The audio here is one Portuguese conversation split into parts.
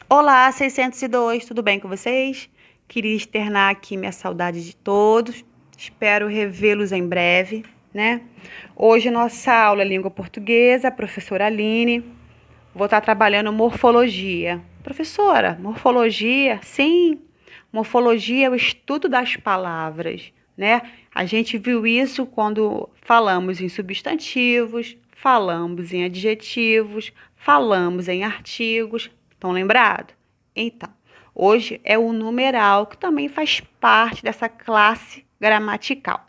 Olá, 602, tudo bem com vocês? Queria externar aqui minha saudade de todos. Espero revê-los em breve, né? Hoje nossa aula é língua portuguesa, professora Aline. Vou estar trabalhando morfologia. Professora, morfologia? Sim, morfologia é o estudo das palavras, né? A gente viu isso quando falamos em substantivos, falamos em adjetivos, falamos em artigos. Estão lembrados? Então, hoje é o numeral, que também faz parte dessa classe gramatical.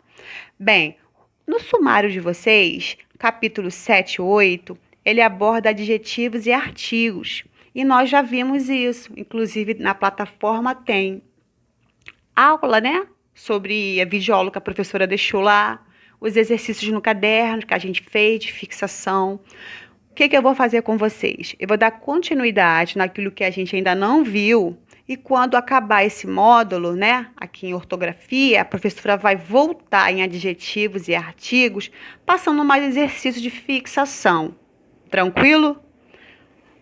Bem, no sumário de vocês, capítulo 7 e 8, ele aborda adjetivos e artigos. E nós já vimos isso. Inclusive, na plataforma tem aula, né? Sobre a videoaula que a professora deixou lá, os exercícios no caderno que a gente fez de fixação. O que eu vou fazer com vocês? Eu vou dar continuidade naquilo que a gente ainda não viu. E quando acabar esse módulo, né, aqui em ortografia, a professora vai voltar em adjetivos e artigos, passando mais exercícios de fixação. Tranquilo?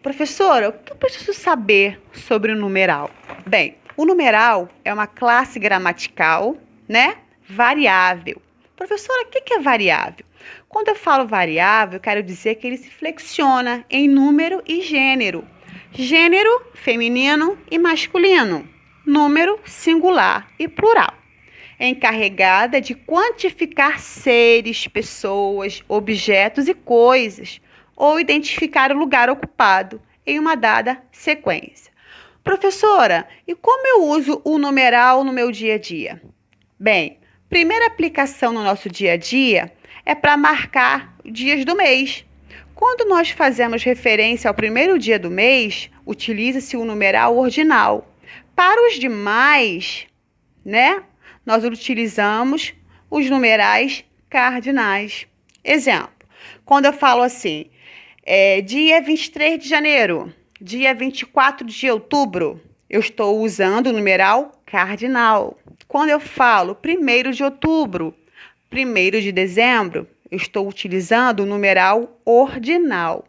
Professora, o que eu preciso saber sobre o numeral? Bem, o numeral é uma classe gramatical, né? Variável. Professora, o que é variável? Quando eu falo variável, eu quero dizer que ele se flexiona em número e gênero. Gênero feminino e masculino. Número singular e plural. É encarregada de quantificar seres, pessoas, objetos e coisas, ou identificar o lugar ocupado em uma dada sequência. Professora, e como eu uso o numeral no meu dia a dia? Bem, primeira aplicação no nosso dia a dia é para marcar dias do mês. Quando nós fazemos referência ao primeiro dia do mês, utiliza-se o numeral ordinal. Para os demais, né, nós utilizamos os numerais cardinais. Exemplo, quando eu falo assim, dia 23 de janeiro, dia 24 de outubro, eu estou usando o numeral cardinal. Quando eu falo 1º de outubro, 1º de dezembro, eu estou utilizando o numeral ordinal,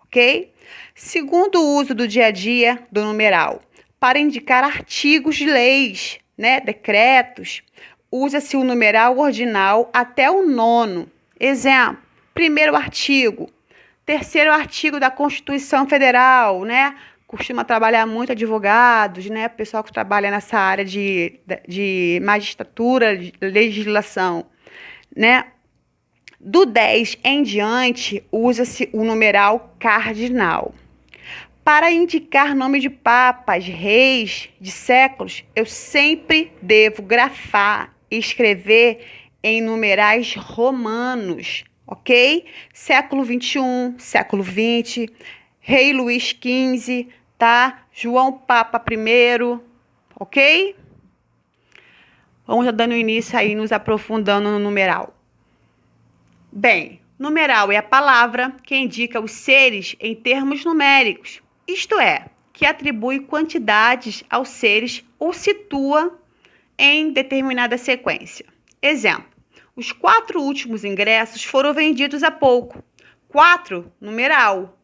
ok? Segundo uso do dia a dia do numeral, para indicar artigos de leis, né, decretos, usa-se o numeral ordinal até o 9º. Exemplo, 1º artigo, 3º artigo da Constituição Federal, né? Costuma trabalhar muito advogados, né? Pessoal que trabalha nessa área de magistratura, de legislação, né? Do 10 em diante, usa-se o numeral cardinal. Para indicar nome de papas, reis, de séculos, eu sempre devo grafar e escrever em numerais romanos, ok? Século 21, século 20, Rei Luís XV, tá? João Papa I, ok? Vamos dando início aí, nos aprofundando no numeral. Bem, numeral é a palavra que indica os seres em termos numéricos, isto é, que atribui quantidades aos seres ou situa em determinada sequência. Exemplo, os 4 últimos ingressos foram vendidos há pouco. 4, numeral,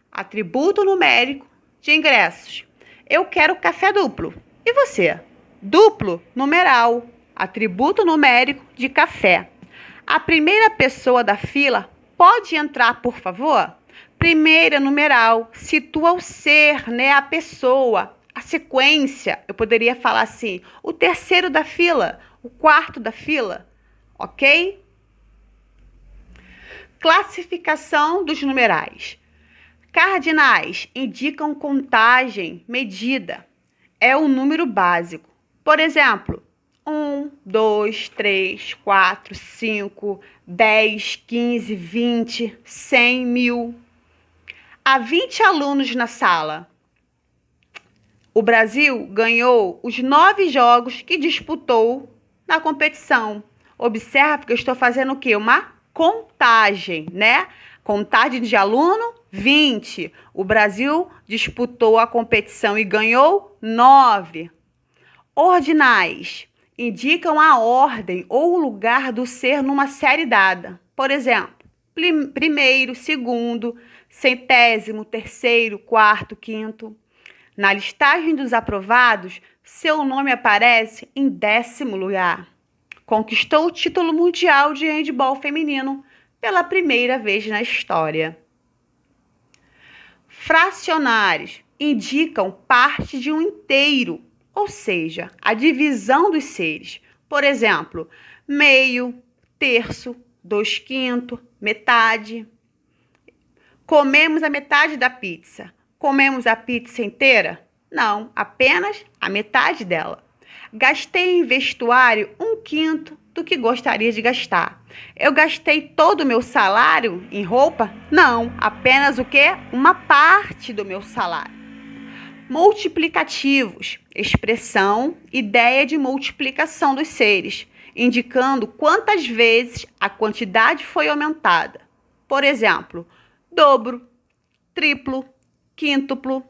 atributo numérico de ingressos. Eu quero café duplo. E você? Duplo, numeral, atributo numérico de café. A primeira pessoa da fila pode entrar, por favor? Primeira, numeral, situa o ser, né? A pessoa, a sequência. Eu poderia falar assim, o terceiro da fila, o quarto da fila, ok? Classificação dos numerais. Cardinais indicam contagem, medida. É o número básico. Por exemplo, 1, 2, 3, 4, 5, 10, 15, 20, 100, 1000. Há 20 alunos na sala. O Brasil ganhou os 9 jogos que disputou na competição. Observe que eu estou fazendo o quê? Uma contagem, né? Contagem de aluno, 20. O Brasil disputou a competição e ganhou 9. Ordinais indicam a ordem ou o lugar do ser numa série dada. Por exemplo, primeiro, segundo, centésimo, terceiro, quarto, quinto. Na listagem dos aprovados, seu nome aparece em 10º lugar. Conquistou o título mundial de handebol feminino pela primeira vez na história. Fracionários indicam parte de um inteiro, ou seja, a divisão dos seres. Por exemplo, meio, terço, 2/5, metade. Comemos a metade da pizza. Comemos a pizza inteira? Não, apenas a metade dela. Gastei em vestuário 1/5 do que gostaria de gastar. Eu gastei todo o meu salário em roupa? Não, apenas o quê? Uma parte do meu salário. Multiplicativos, expressão, ideia de multiplicação dos seres, indicando quantas vezes a quantidade foi aumentada. Por exemplo, dobro, triplo, quíntuplo.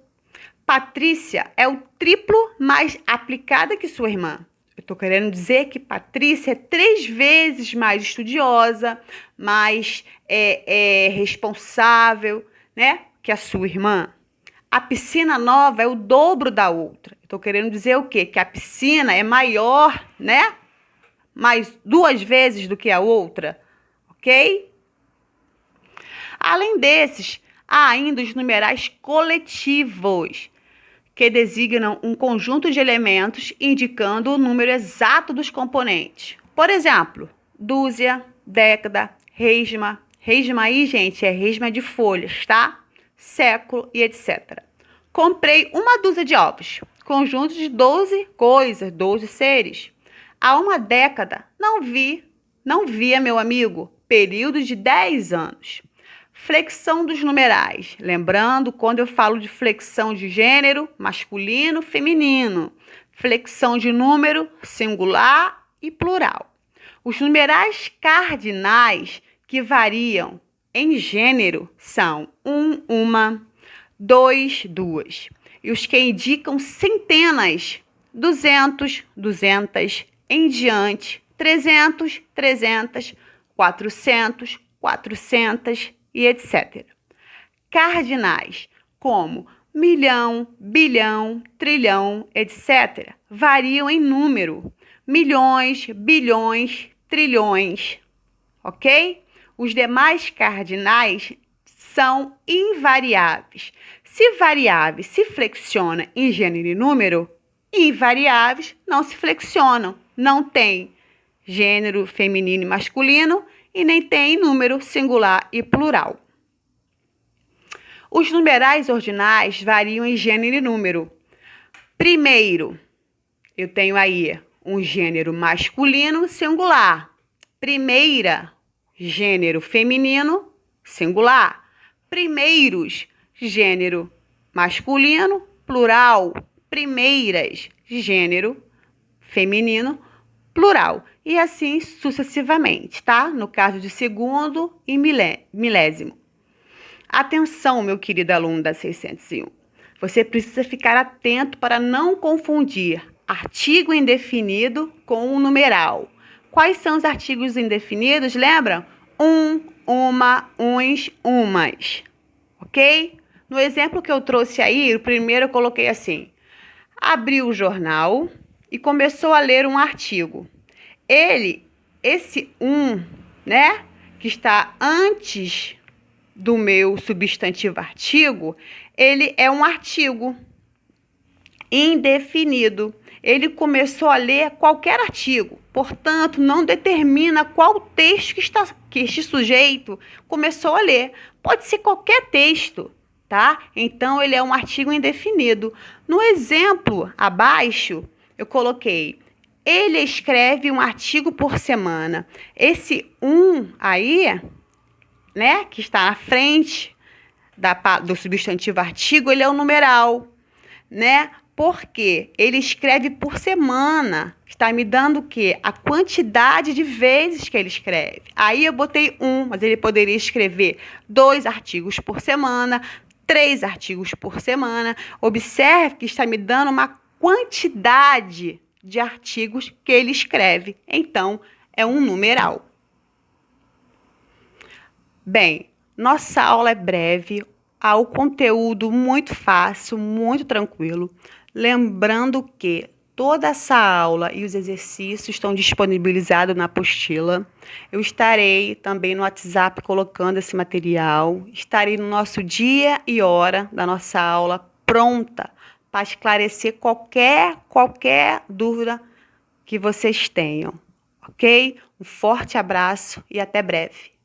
Patrícia é o triplo mais aplicada que sua irmã. Eu estou querendo dizer que Patrícia é 3 vezes mais estudiosa, mais responsável, né, que a sua irmã. A piscina nova é o dobro da outra. Estou querendo dizer o quê? Que a piscina é maior, né? Mais 2 vezes do que a outra, ok? Além desses, há ainda os numerais coletivos, que designam um conjunto de elementos indicando o número exato dos componentes. Por exemplo, dúzia, década, resma. Resma aí, gente, é resma de folhas, tá? Século e etc. Comprei 1 dúzia de ovos, conjunto de 12 coisas, 12 seres. Há 1 década, não via, meu amigo, período de 10 anos. Flexão dos numerais. Lembrando, quando eu falo de flexão de gênero, masculino, feminino. Flexão de número, singular e plural. Os numerais cardinais que variam em gênero são 1, 1, 2, 2. E os que indicam centenas, 200, 200, em diante, 300, 300, 400, 400 e etc. Cardinais, como milhão, bilhão, trilhão, etc., variam em número. Milhões, bilhões, trilhões, ok? Os demais cardinais são invariáveis. Se variável se flexiona em gênero e número, invariáveis não se flexionam. Não tem gênero feminino e masculino e nem tem número singular e plural. Os numerais ordinais variam em gênero e número. Primeiro, eu tenho aí um gênero masculino singular. Primeira, gênero feminino singular. Primeiros, gênero masculino plural. Primeiras, gênero feminino plural. E assim sucessivamente, tá? No caso de segundo e milésimo. Atenção, meu querido aluno da 601. Você precisa ficar atento para não confundir artigo indefinido com um numeral. Quais são os artigos indefinidos? Lembram? Uma, uns, umas. Ok? No exemplo que eu trouxe aí, o primeiro eu coloquei assim. Abriu o jornal e começou a ler um artigo. Esse né, que está antes do meu substantivo artigo, ele é um artigo indefinido. Ele começou a ler qualquer artigo, portanto, não determina qual texto que este sujeito começou a ler. Pode ser qualquer texto, tá? Então, ele é um artigo indefinido. No exemplo abaixo, eu coloquei: ele escreve um artigo por semana. Esse aí, né, que está na frente do substantivo artigo, ele é o numeral, né? Porque ele escreve por semana. Está me dando o quê? A quantidade de vezes que ele escreve. Aí eu botei mas ele poderia escrever 2 artigos por semana, 3 artigos por semana. Observe que está me dando uma quantidade de artigos que ele escreve. Então, é um numeral. Bem, nossa aula é breve. ao conteúdo muito fácil, muito tranquilo. Lembrando que toda essa aula e os exercícios estão disponibilizados na apostila. Eu estarei também no WhatsApp colocando esse material. Estarei no nosso dia e hora da nossa aula pronta para esclarecer qualquer dúvida que vocês tenham, ok? Um forte abraço e até breve.